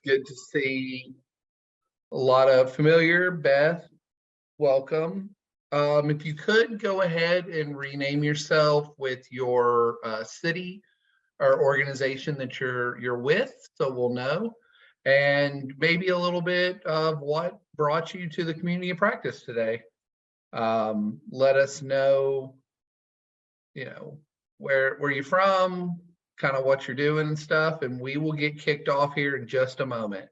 good to see a lot of familiar. Beth, welcome. If you could go ahead and rename yourself with your city or organization that you're with, so we'll know, and maybe a little bit of what brought you to the community of practice today. Let us know, where you're from, kind of what you're doing and stuff, and we will get kicked off here in just a moment.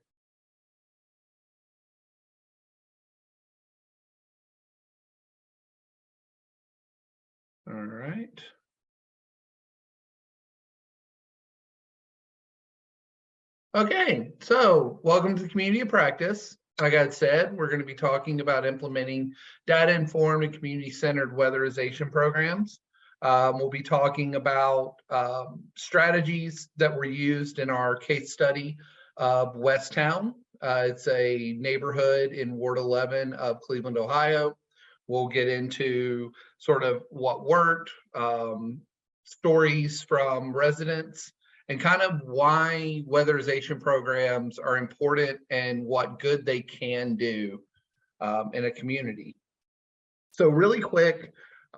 All right. Okay, so welcome to the community of practice. Like I said, we're going to be talking about implementing data-informed and community-centered weatherization programs. We'll be talking about strategies that were used in our case study of Westown. It's a neighborhood in Ward 11 of Cleveland, Ohio. We'll get into sort of what worked, stories from residents, and kind of why weatherization programs are important and what good they can do in a community. So really quick,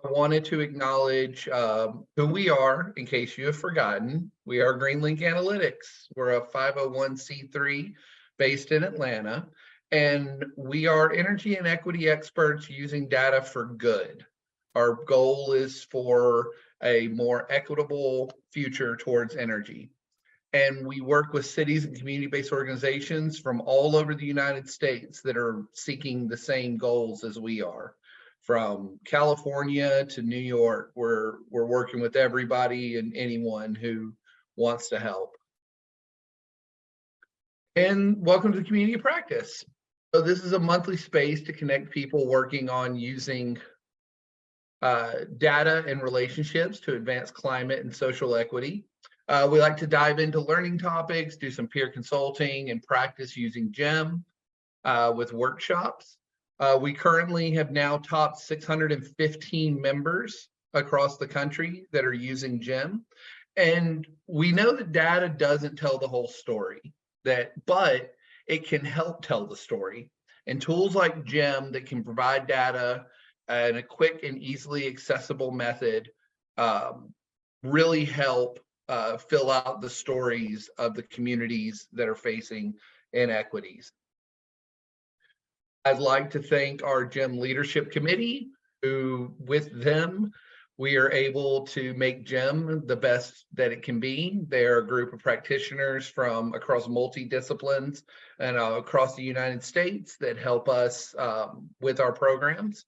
I wanted to acknowledge who we are, in case you have forgotten. We are Greenlink Analytics. We're a 501c3 based in Atlanta, and we are energy and equity experts using data for good. Our goal is for a more equitable future towards energy. And we work with cities and community-based organizations from all over the United States that are seeking the same goals as we are. From California to New York, we're working with everybody and anyone who wants to help. And welcome to the community of practice. So this is a monthly space to connect people working on using data and relationships to advance climate and social equity. We like to dive into learning topics, do some peer consulting, and practice using GEM with workshops. We currently have now topped 615 members across the country that are using GEM. And we know that data doesn't tell the whole story, but it can help tell the story. And tools like GEM that can provide data in a quick and easily accessible method really help fill out the stories of the communities that are facing inequities. I'd like to thank our GEM Leadership Committee, who with them, we are able to make GEM the best that it can be. They're a group of practitioners from across multi-disciplines and across the United States that help us with our programs.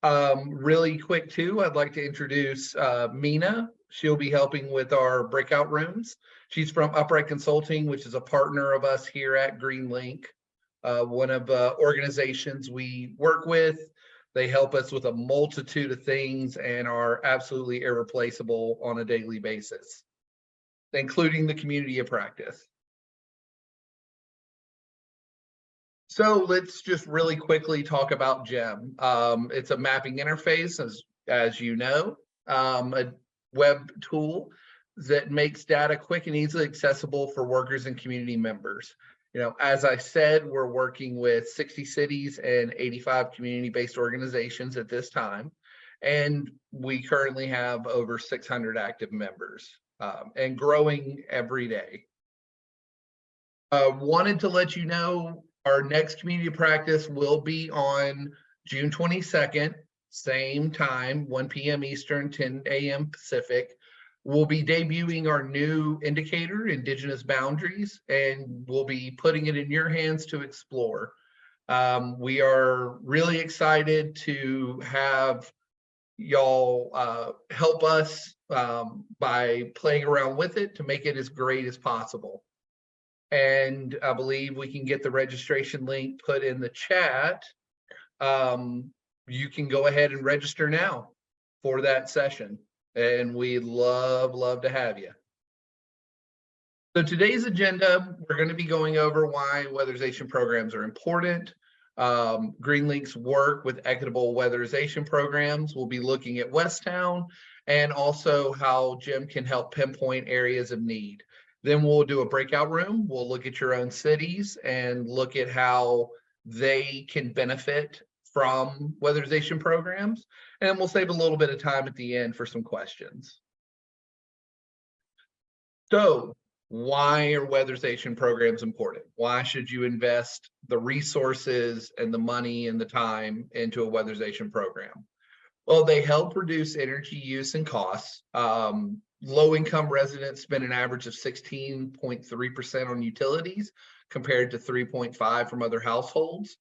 Really quick too, I'd like to introduce Mina. She'll be helping with our breakout rooms. She's from Upright Consulting, which is a partner of us here at Greenlink, one of the organizations we work with. They help us with a multitude of things and are absolutely irreplaceable on a daily basis, including the community of practice. So let's just really quickly talk about GEM. It's a mapping interface, as you know, a web tool that makes data quick and easily accessible for workers and community members. As I said, we're working with 60 cities and 85 community-based organizations at this time, and we currently have over 600 active members and growing every day. Wanted to let you know our next community practice will be on June 22nd, same time, 1 p.m. Eastern, 10 a.m. Pacific. We'll be debuting our new indicator, Indigenous Boundaries, and we'll be putting it in your hands to explore. We are really excited to have y'all help us by playing around with it to make it as great as possible. And I believe we can get the registration link put in the chat. You can go ahead and register now for that session. And we'd love to have you. So today's agenda, we're going to be going over why weatherization programs are important. Greenlink's work with equitable weatherization programs. We'll be looking at Westown and also how GEM can help pinpoint areas of need. Then we'll do a breakout room. We'll look at your own cities and look at how they can benefit from weatherization programs. And we'll save a little bit of time at the end for some questions. So why are weatherization programs important? Why should you invest the resources and the money and the time into a weatherization program? Well, they help reduce energy use and costs. Low-income residents spend an average of 16.3% on utilities compared to 3.5% from other households.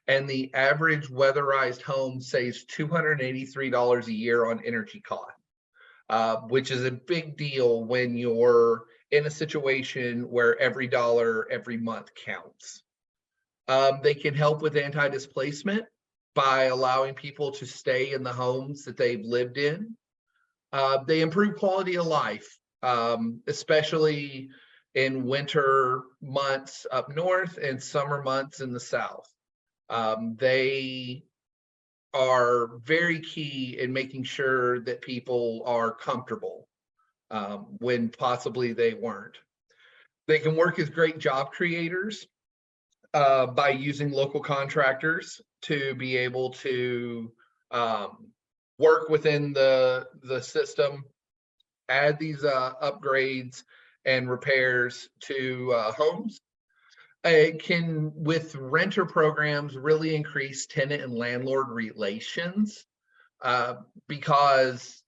And the average weatherized home saves $283 a year on energy costs, which is a big deal when you're in a situation where every dollar every month counts. They can help with anti-displacement by allowing people to stay in the homes that they've lived in. They improve quality of life, especially in winter months up north and summer months in the south. They are very key in making sure that people are comfortable when possibly they weren't. They can work as great job creators by using local contractors to be able to work within the system, add these upgrades and repairs to homes. It can, with renter programs, really increase tenant and landlord relations because,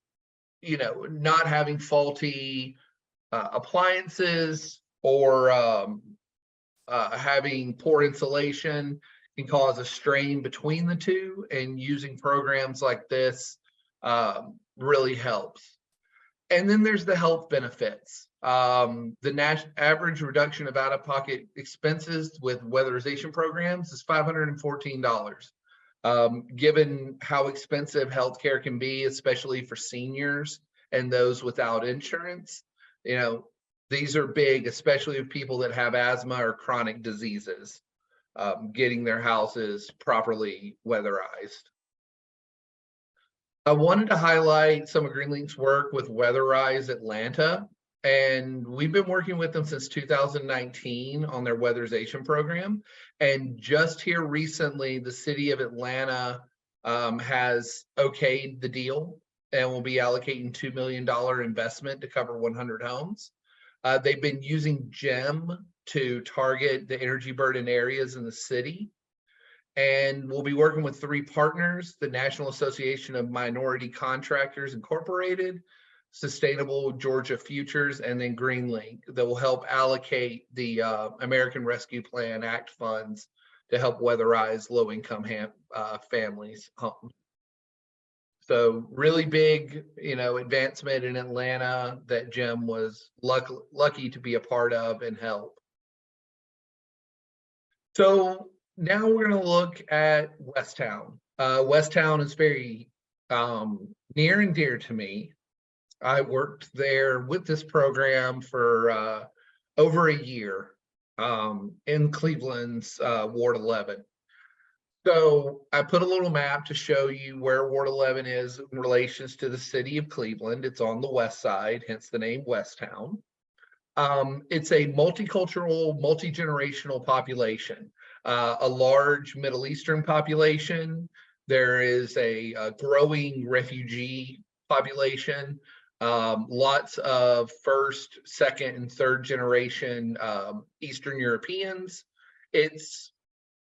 you know, not having faulty appliances or having poor insulation can cause a strain between the two, and using programs like this really helps. And then there's the health benefits. The average reduction of out-of-pocket expenses with weatherization programs is $514. Given how expensive healthcare can be, especially for seniors and those without insurance, you know, these are big, especially with people that have asthma or chronic diseases, getting their houses properly weatherized. I wanted to highlight some of Greenlink's work with WeatheRISE Atlanta, and we've been working with them since 2019 on their weatherization program. And just here recently, the city of Atlanta has okayed the deal and will be allocating $2 million investment to cover 100 homes. They've been using GEM to target the energy burden areas in the city. And we'll be working with 3 partners: the National Association of Minority Contractors Incorporated, Sustainable Georgia Futures, and then Greenlink, that will help allocate the American Rescue Plan Act funds to help weatherize low-income families' homes. So really big, you know, advancement in Atlanta that GEM was lucky to be a part of and help. So now we're going to look at Westown. Westown is very near and dear to me. I worked there with this program for over a year in Cleveland's Ward 11. So I put a little map to show you where Ward 11 is in relations to the city of Cleveland. It's on the west side, hence the name Westown. It's a multicultural, multi-generational population, a large Middle Eastern population. There is a growing refugee population, lots of first, second, and third generation Eastern Europeans. It's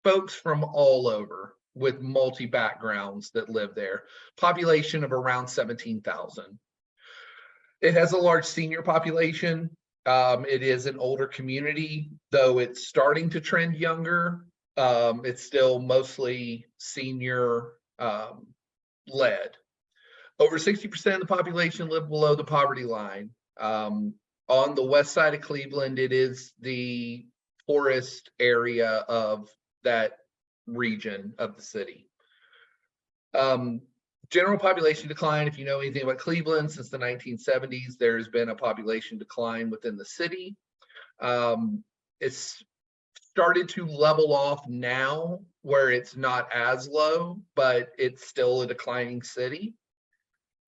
folks from all over with multi-backgrounds that live there. Population of around 17,000. It has a large senior population. It is an older community, though it's starting to trend younger. It's still mostly senior led. Over 60% of the population live below the poverty line. On the west side of Cleveland, it is the poorest area of that region of the city. General population decline, if you know anything about Cleveland, since the 1970s, there's been a population decline within the city. It's started to level off now where it's not as low, but it's still a declining city.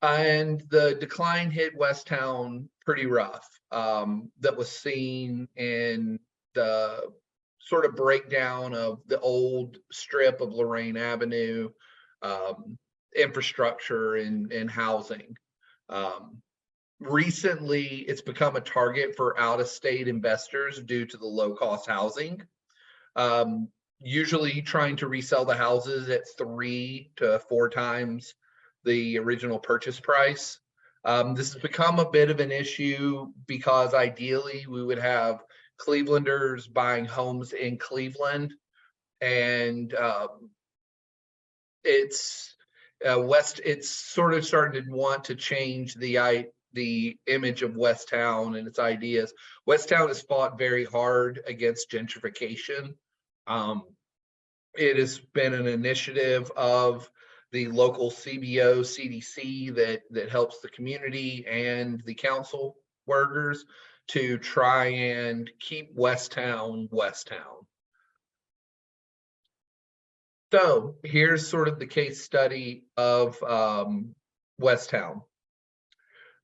And the decline hit Westown pretty rough. That was seen in the sort of breakdown of the old strip of Lorraine Avenue, infrastructure and housing. Recently, it's become a target for out-of-state investors due to the low-cost housing. Usually trying to resell the houses at 3 to 4 times the original purchase price. This has become a bit of an issue because ideally we would have Clevelanders buying homes in Cleveland, and it's sort of starting to want to change the image of Westown and its ideas. Westown has fought very hard against gentrification. It has been an initiative of the local CBO, CDC that helps the community and the council workers to try and keep Westown, Westown. So here's sort of the case study of Westown.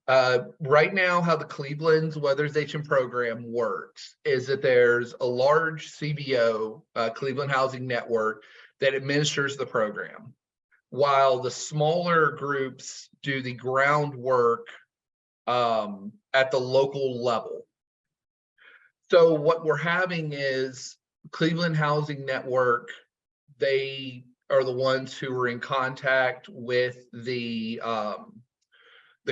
Right now, how the Cleveland's weatherization program works is that there's a large CBO, Cleveland Housing Network, that administers the program, while the smaller groups do the groundwork at the local level. So what we're having is Cleveland Housing Network, they are the ones who are in contact with the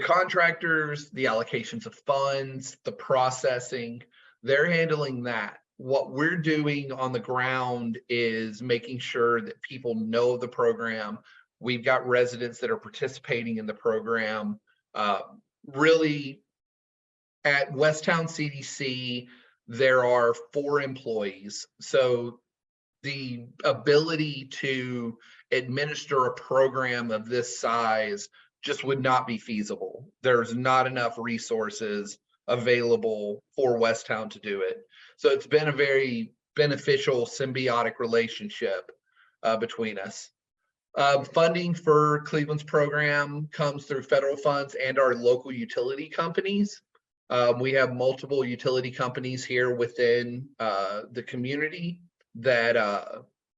contractors, the allocations of funds, the processing. They're handling that. What we're doing on the ground is making sure that people know the program. We've got residents that are participating in the program. Really, at Westown CDC, there are 4 employees. So the ability to administer a program of this size just would not be feasible. There's not enough resources available for Westown to do it. So it's been a very beneficial symbiotic relationship between us. Funding for Cleveland's program comes through federal funds and our local utility companies. We have multiple utility companies here within the community that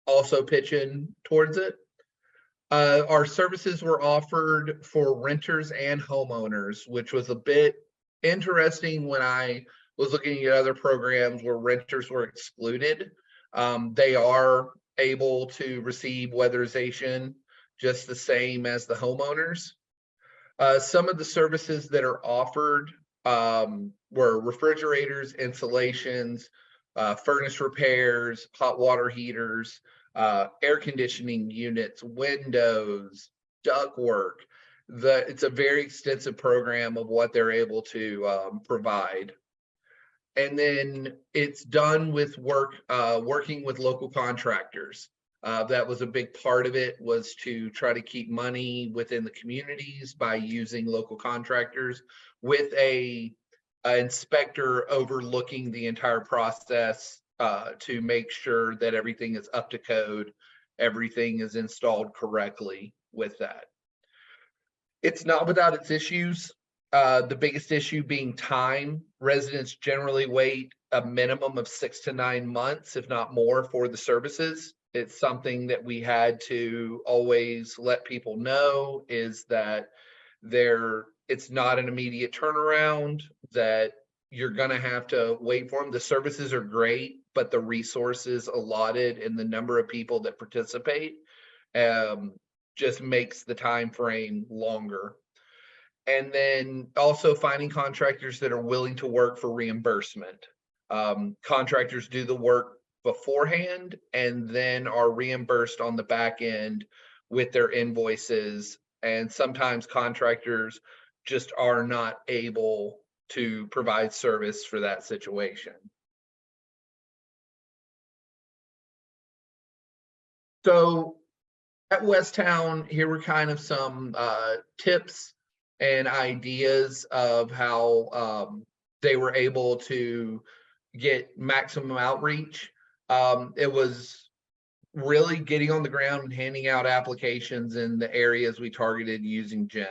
also pitch in towards it. Our services were offered for renters and homeowners, which was a bit interesting when I was looking at other programs where renters were excluded. They are able to receive weatherization just the same as the homeowners. Some of the services that are offered were refrigerators, insulations, furnace repairs, hot water heaters, air conditioning units, windows, ductwork. It's a very extensive program of what they're able to provide. And then it's done with working with local contractors. That was a big part of it, was to try to keep money within the communities by using local contractors with a inspector overlooking the entire process to make sure that everything is up to code, everything is installed correctly with that. It's not without its issues. The biggest issue being time. Residents generally wait a minimum of 6 to 9 months, if not more, for the services. It's something that we had to always let people know, is that it's not an immediate turnaround, that you're going to have to wait for them. The services are great, but the resources allotted and the number of people that participate just makes the time frame longer. And then also finding contractors that are willing to work for reimbursement. Contractors do the work beforehand and then are reimbursed on the back end with their invoices. And sometimes contractors just are not able to provide service for that situation. So at Westown, here were kind of some tips and ideas of how they were able to get maximum outreach. It was really getting on the ground and handing out applications in the areas we targeted using GEM.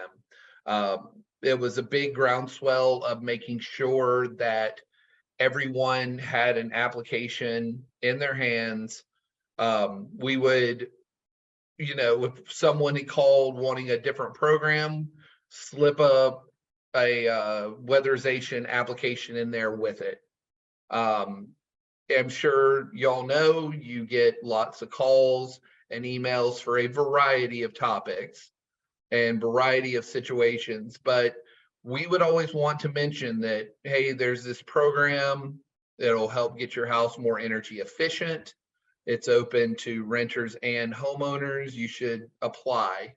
It was a big groundswell of making sure that everyone had an application in their hands. We would, if someone had called wanting a different program, slip a weatherization application in there with it. I'm sure y'all know you get lots of calls and emails for a variety of topics and variety of situations, but we would always want to mention that, hey, there's this program that'll help get your house more energy efficient. It's open to renters and homeowners. You should apply.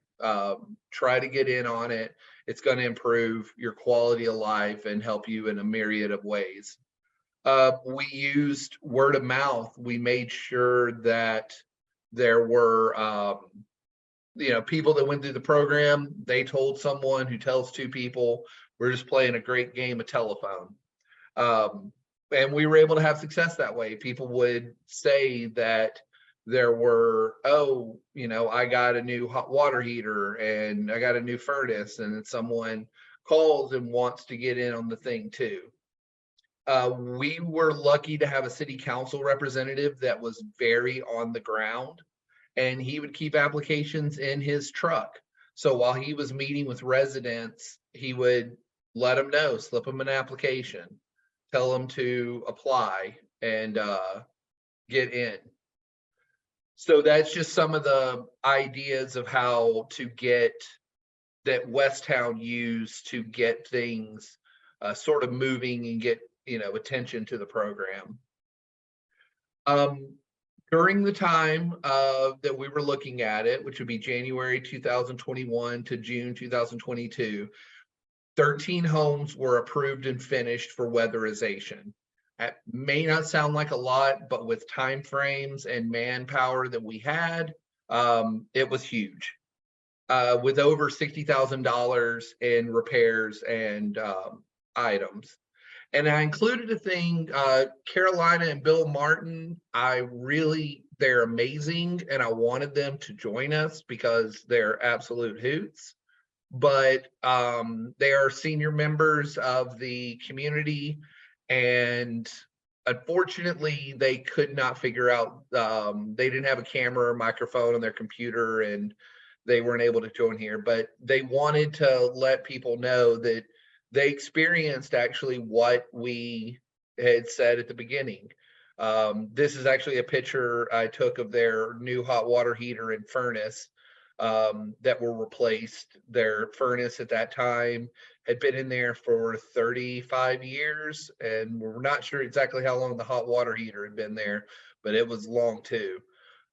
Try to get in on it. It's going to improve your quality of life and help you in a myriad of ways. We used word of mouth. We made sure that there were, people that went through the program. They told someone who tells two people. We're just playing a great game of telephone. And we were able to have success that way. People would say that there were, I got a new hot water heater and I got a new furnace, and then someone calls and wants to get in on the thing too. We were lucky to have a city council representative that was very on the ground, and he would keep applications in his truck. So while he was meeting with residents, he would let them know, slip them an application, tell them to apply and get in. So that's just some of the ideas of how to get that Westown used to get things sort of moving and get attention to the program. During the time that we were looking at it, which would be January 2021 to June 2022, 13 homes were approved and finished for weatherization. That may not sound like a lot, but with time frames and manpower that we had, it was huge. With over $60,000 in repairs and items. And I included a thing, Carolina and Bill Martin, they're amazing, and I wanted them to join us because they're absolute hoots. But they are senior members of the community, and unfortunately, they could not figure out, they didn't have a camera or microphone on their computer, and they weren't able to join here. But they wanted to let people know that they experienced actually what we had said at the beginning. This is actually a picture I took of their new hot water heater and furnace that were replaced. Their furnace at that time had been in there for 35 years, and we're not sure exactly how long the hot water heater had been there, but it was long too.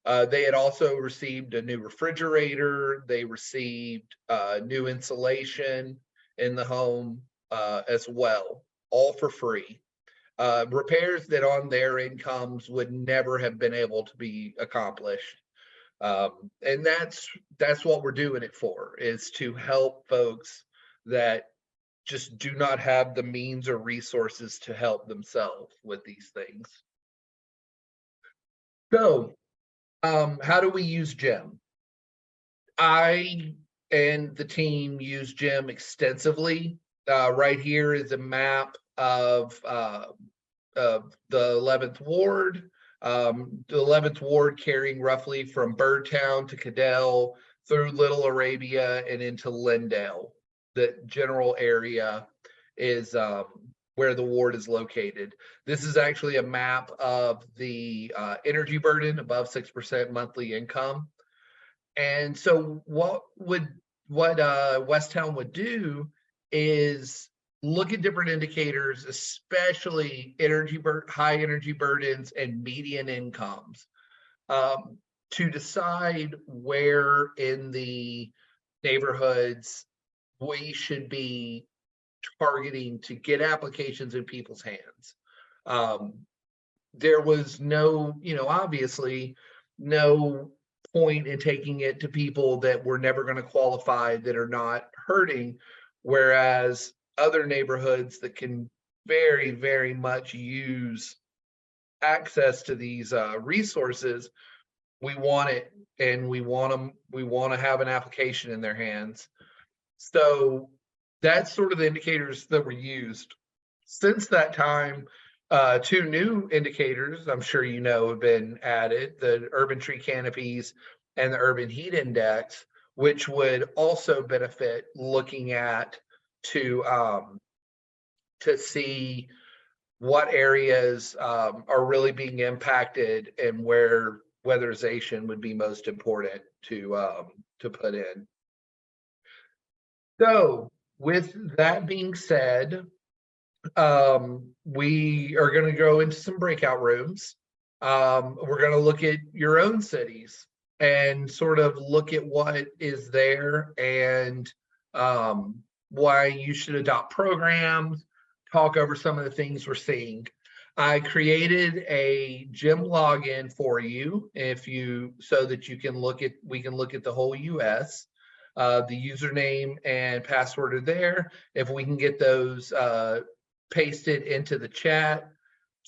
They had also received a new refrigerator. They received new insulation in the home as well, all for free. Repairs that on their incomes would never have been able to be accomplished. And that's what we're doing it for, is to help folks that just do not have the means or resources to help themselves with these things. So how do we use GEM? I and the team use GEM extensively. Right here is a map of the 11th Ward. The 11th Ward carrying roughly from Birdtown to Cadell through Little Arabia and into Lindale. The general area is where the ward is located. This is actually a map of the energy burden above 6% monthly income. And so what Westown would do is look at different indicators, especially high energy burdens and median incomes, to decide where in the neighborhoods we should be targeting to get applications in people's hands. There was no, obviously no point in taking it to people that were never going to qualify, that are not hurting, whereas other neighborhoods that can very, very much use access to these resources, we want it, and we want to have an application in their hands. So that's sort of the indicators that were used. Since that time, two new indicators, I'm sure you know, have been added, the urban tree canopies and the urban heat index, which would also benefit looking at to see what areas are really being impacted and where weatherization would be most important to put in. So with that being said, we are going to go into some breakout rooms. We're going to look at your own cities and sort of look at what is there and why you should adopt programs, talk over some of the things we're seeing. I created a gym login for you so that we can look at the whole US. The username and password are there. If we can get those pasted into the chat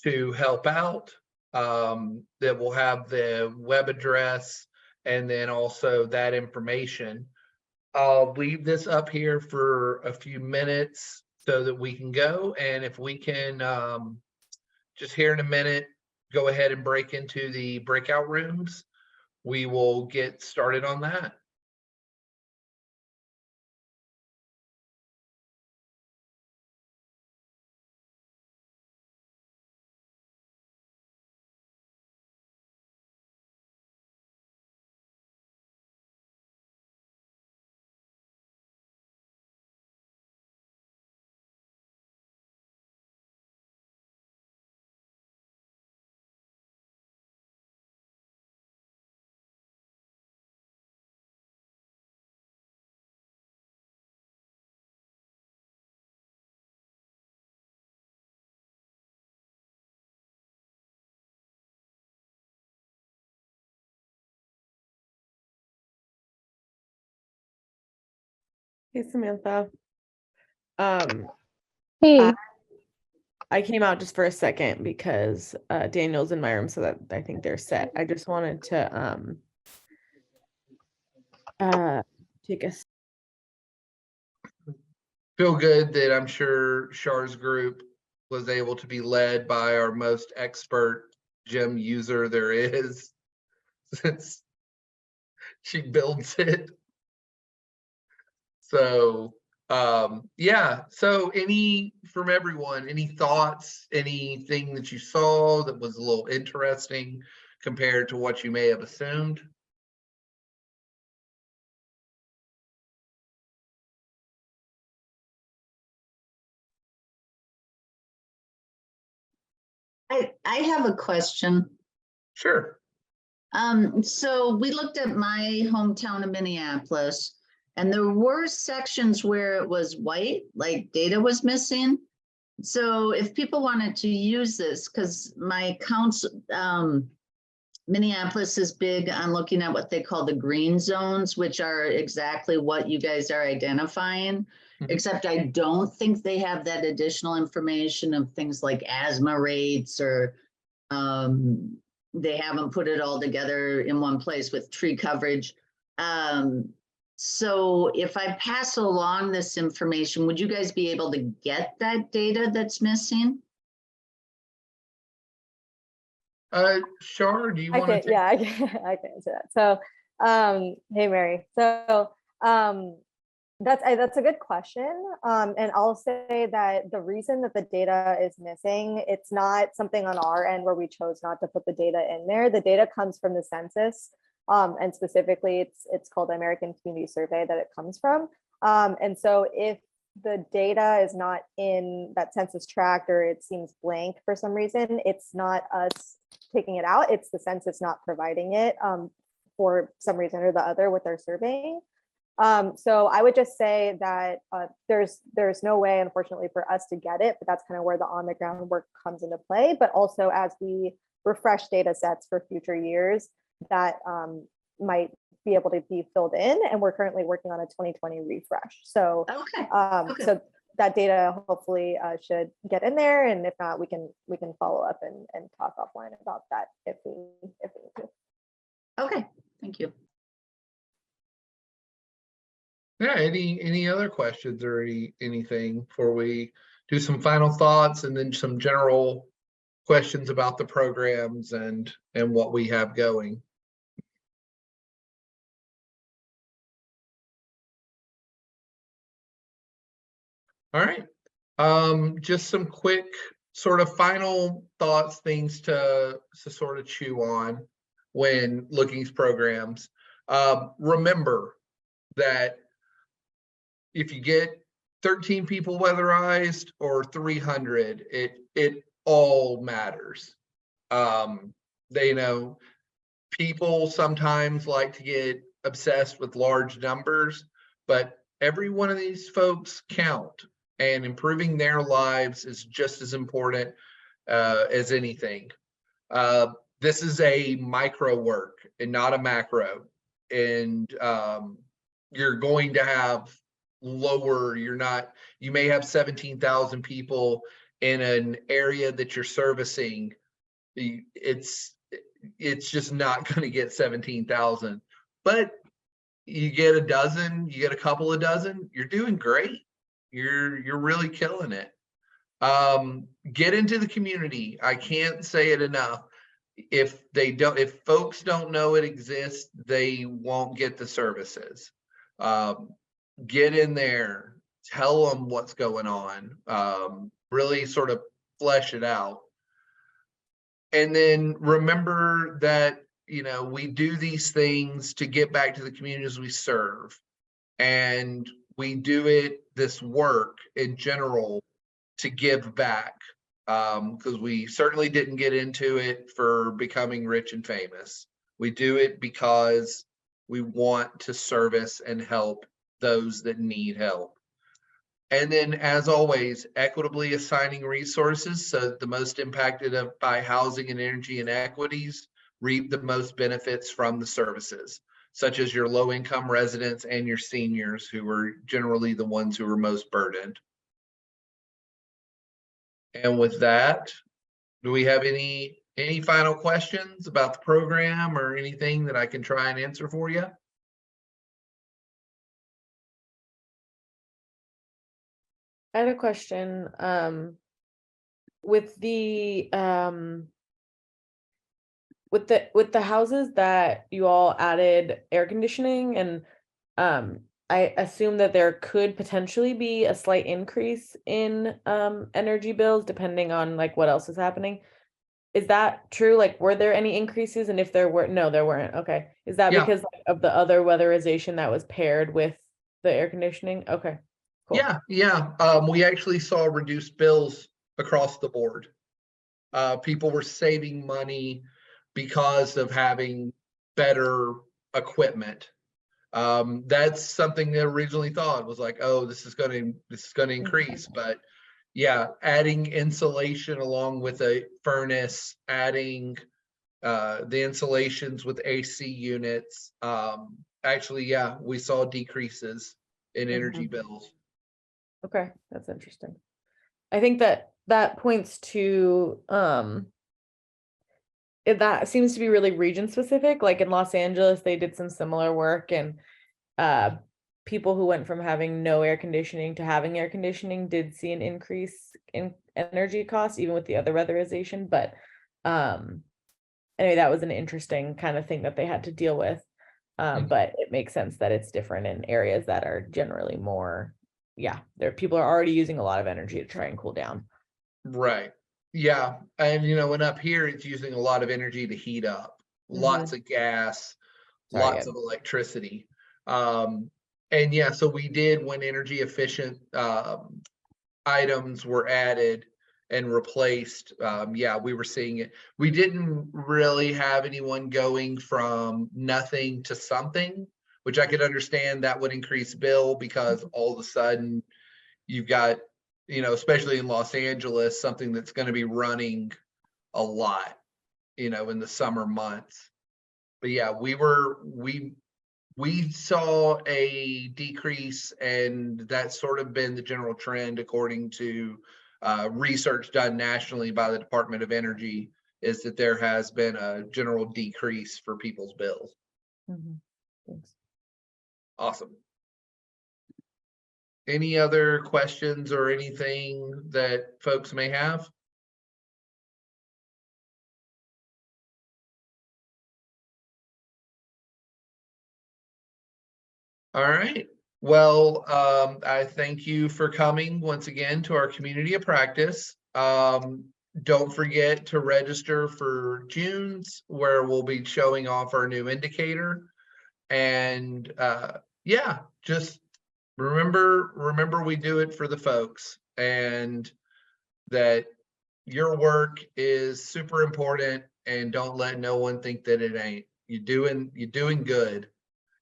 to help out, that will have the web address and then also that information. I'll leave this up here for a few minutes so that we can go. And if we can just here in a minute, go ahead and break into the breakout rooms, we will get started on that. Hey, Samantha. Hey, I came out just for a second because Daniel's in my room, so that I think they're set. I just wanted to take a. Feel good that I'm sure Char's group was able to be led by our most expert gym user there is, since she builds it. So yeah, so from everyone, any thoughts, anything that you saw that was a little interesting compared to what you may have assumed? I have a question. Sure. So we looked at my hometown of Minneapolis, and there were sections where it was white, like data was missing. So if people wanted to use this, because my council, Minneapolis is big on looking at what they call the green zones, which are exactly what you guys are identifying. Except I don't think they have that additional information of things like asthma rates, or they haven't put it all together in one place with tree coverage. So if I pass along this information, would you guys be able to get that data that's missing? Char, do you want to take? Yeah, I can answer that. So hey Mary. So that's a good question. And I'll say that the reason that the data is missing, it's not something on our end where we chose not to put the data in there. The data comes from the census, and specifically it's called the American Community Survey that it comes from. And so if the data is not in that census tract, or it seems blank for some reason, it's not us taking it out, it's the census not providing it for some reason or the other with their surveying. So I would just say that there's no way, unfortunately, for us to get it, but that's kind of where the on the ground work comes into play. But also as we refresh data sets for future years, that might be able to be filled in, and we're currently working on a 2020 refresh. So Okay. So that data hopefully should get in there, and if not, we can follow up and talk offline about that if we need to. Okay, thank you. Yeah, any other questions or anything before we do some final thoughts and then some general questions about the programs and what we have going? All right. Just some quick sort of final thoughts, things to sort of chew on when looking at programs. Remember that if you get 13 people weatherized or 300, it all matters. They know people sometimes like to get obsessed with large numbers, but every one of these folks count, and improving their lives is just as important as anything. This is a micro work and not a macro, and you're going to have you may have 17,000 people in an area that you're servicing. It's just not going to get 17,000, but you get a dozen, you get a couple of dozen, you're doing great. You're really killing it. Get into the community. I can't say it enough. If folks don't know it exists, they won't get the services. Get in there, tell them what's going on, really sort of flesh it out. And then remember that, we do these things to get back to the communities we serve. And we do this work in general to give back, because we certainly didn't get into it for becoming rich and famous. We do it because we want to service and help those that need help. And then, as always, equitably assigning resources so that the most impacted by housing and energy inequities reap the most benefits from the services, such as your low-income residents and your seniors, who are generally the ones who are most burdened. And with that, do we have any final questions about the program or anything that I can try and answer for you? I had a question. With the with the houses that you all added air conditioning, and I assume that there could potentially be a slight increase in energy bills depending on like what else is happening. Is that true? Like, were there any increases? And if there were, no, there weren't. Okay. Is that Yeah. because of the other weatherization that was paired with the air conditioning? Okay. Cool. Yeah. We actually saw reduced bills across the board. People were saving money because of having better equipment. That's something they originally thought was like, oh, this is going to increase, but yeah, adding insulation along with a furnace, adding the insulations with AC units. Actually, yeah, we saw decreases in energy bills. Okay, that's interesting. I think that points to that seems to be really region specific. Like in Los Angeles, they did some similar work, and people who went from having no air conditioning to having air conditioning did see an increase in energy costs, even with the other weatherization. But anyway, that was an interesting kind of thing that they had to deal with. But it makes sense that it's different in areas that are generally more, people are already using a lot of energy to try and cool down. Right. Yeah. And and up here it's using a lot of energy to heat up, lots of gas, lots of electricity. And yeah, so we did, when energy efficient items were added and replaced, we were seeing it. We didn't really have anyone going from nothing to something, which I could understand that would increase bill, because all of a sudden you've got, especially in Los Angeles, something that's going to be running a lot, in the summer months. But yeah, we saw a decrease, and that's sort of been the general trend according to research done nationally by the Department of Energy, is that there has been a general decrease for people's bills. Thanks. Awesome. Any other questions or anything that folks may have? All right. Well, I thank you for coming once again to our community of practice. Don't forget to register for June's, where we'll be showing off our new indicator. And yeah, just remember we do it for the folks, and that your work is super important, and don't let no one think that it ain't. You're doing good.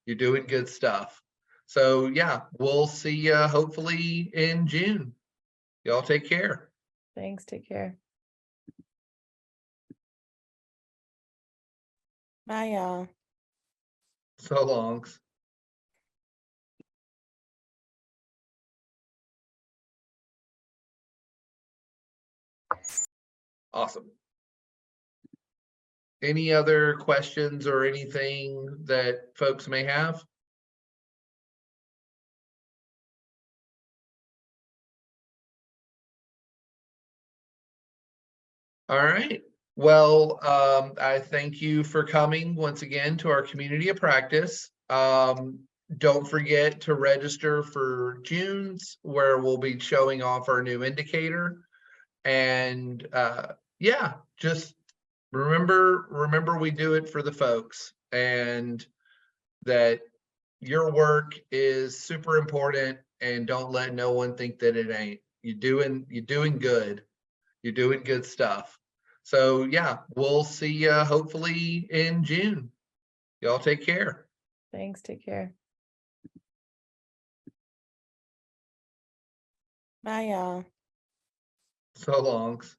You're doing good stuff. So yeah, we'll see you hopefully in June. Y'all take care. Thanks. Take care. Bye, y'all. So longs. Awesome. Any other questions or anything that folks may have? All right. Well, I thank you for coming once again to our community of practice. Don't forget to register for June's, where we'll be showing off our new indicator. And yeah, just remember we do it for the folks, and that your work is super important, and don't let no one think that it ain't. You're doing good. You're doing good stuff. So yeah, we'll see you hopefully in June. Y'all take care. Thanks. Take care. Bye, y'all. So longs.